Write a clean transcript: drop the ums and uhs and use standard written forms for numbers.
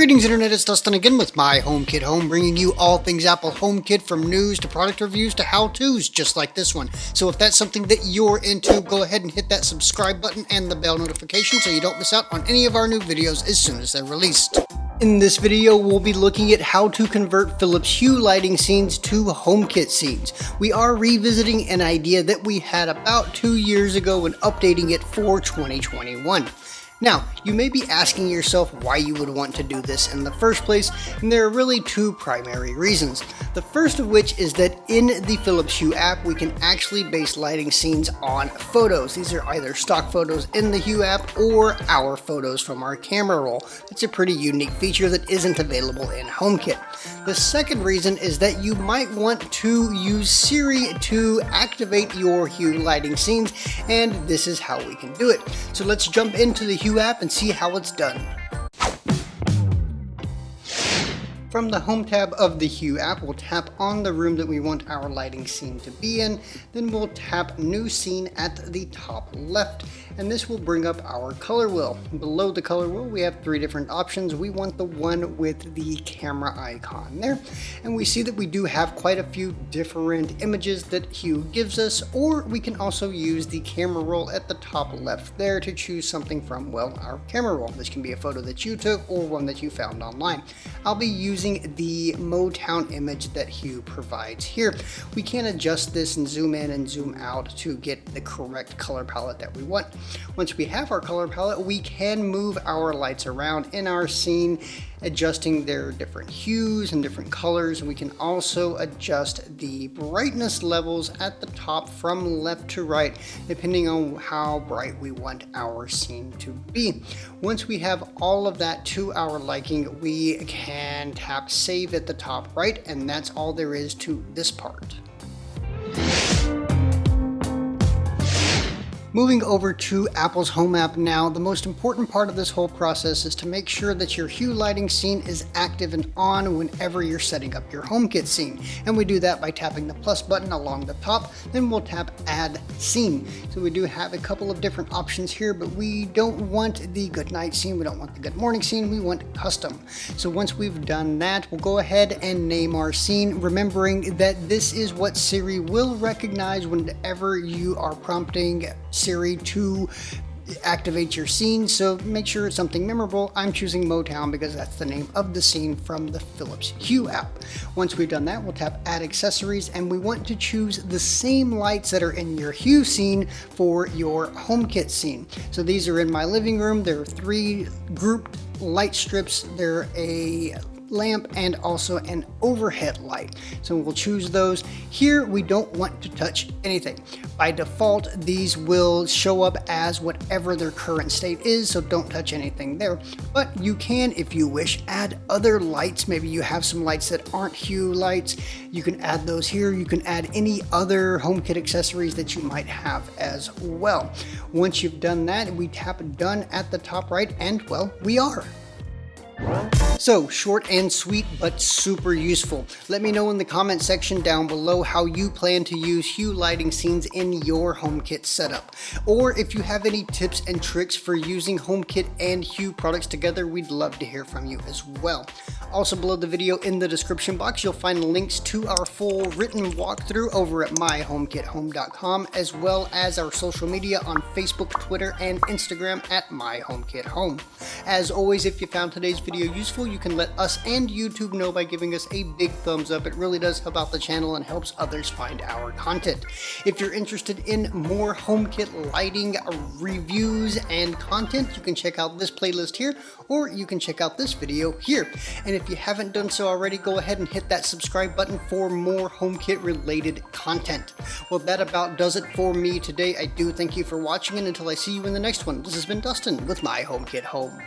Greetings Internet, it's Dustin again with my HomeKit Home, bringing you all things Apple HomeKit, from news to product reviews to how-tos just like this one. So if that's something that you're into, go ahead and hit that subscribe button and the bell notification so you don't miss out on any of our new videos as soon as they're released. In this video, we'll be looking at how to convert Philips Hue lighting scenes to HomeKit scenes. We are revisiting an idea that we had about 2 years ago and updating it for 2021. Now, you may be asking yourself why you would want to do this in the first place, and there are really two primary reasons. The first of which is that in the Philips Hue app, we can actually base lighting scenes on photos. These are either stock photos in the Hue app or our photos from our camera roll. It's a pretty unique feature that isn't available in HomeKit. The second reason is that you might want to use Siri to activate your Hue lighting scenes, and this is how we can do it. So let's jump into the Hue app and see how it's done. From the Home tab of the Hue app, we'll tap on the room that we want our lighting scene to be in, then we'll tap New Scene at the top left, and this will bring up our color wheel. Below the color wheel, we have three different options. We want the one with the camera icon there, and we see that we do have quite a few different images that Hue gives us, or we can also use the camera roll at the top left there to choose something from, well, our camera roll. This can be a photo that you took or one that you found online. I'll be using the Motown image that Hue provides here. We can adjust this and zoom in and zoom out to get the correct color palette that we want. Once we have our color palette, we can move our lights around in our scene, adjusting their different hues and different colors. We can also adjust the brightness levels at the top from left to right, depending on how bright we want our scene to be. Once we have all of that to our liking, we can tap save at the top right, and that's all there is to this part. Moving over to Apple's Home app now, the most important part of this whole process is to make sure that your Hue lighting scene is active and on whenever you're setting up your HomeKit scene. And we do that by tapping the plus button along the top, then we'll tap Add Scene. So we do have a couple of different options here, but we don't want the good night scene, we don't want the good morning scene, we want custom. So once we've done that, we'll go ahead and name our scene, remembering that this is what Siri will recognize whenever you are prompting Siri to activate your scene, so make sure it's something memorable. I'm choosing Motown because that's the name of the scene from the Philips Hue app. Once we've done that, we'll tap Add Accessories, and we want to choose the same lights that are in your Hue scene for your HomeKit scene. So these are in my living room. There are three grouped light strips. They're a lamp and also an overhead light. So we'll choose those. Here we don't want to touch anything. By default, these will show up as whatever their current state is, so don't touch anything there. But you can, if you wish, add other lights. Maybe you have some lights that aren't Hue lights. You can add those here. You can add any other HomeKit accessories that you might have as well. Once you've done that, we tap Done at the top right, and well, we are. So, short and sweet, but super useful. Let me know in the comment section down below how you plan to use Hue lighting scenes in your HomeKit setup. Or if you have any tips and tricks for using HomeKit and Hue products together, we'd love to hear from you as well. Also below the video in the description box, you'll find links to our full written walkthrough over at myhomekithome.com, as well as our social media on Facebook, Twitter, and Instagram at myhomekithome. As always, if you found today's video useful, you can let us and YouTube know by giving us a big thumbs up. It really does help out the channel and helps others find our content. If you're interested in more HomeKit lighting reviews and content, you can check out this playlist here, or you can check out this video here. And if you haven't done so already, go ahead and hit that subscribe button for more HomeKit related content. Well, that about does it for me today. I do thank you for watching, and until I see you in the next one, this has been Dustin with my HomeKit Home.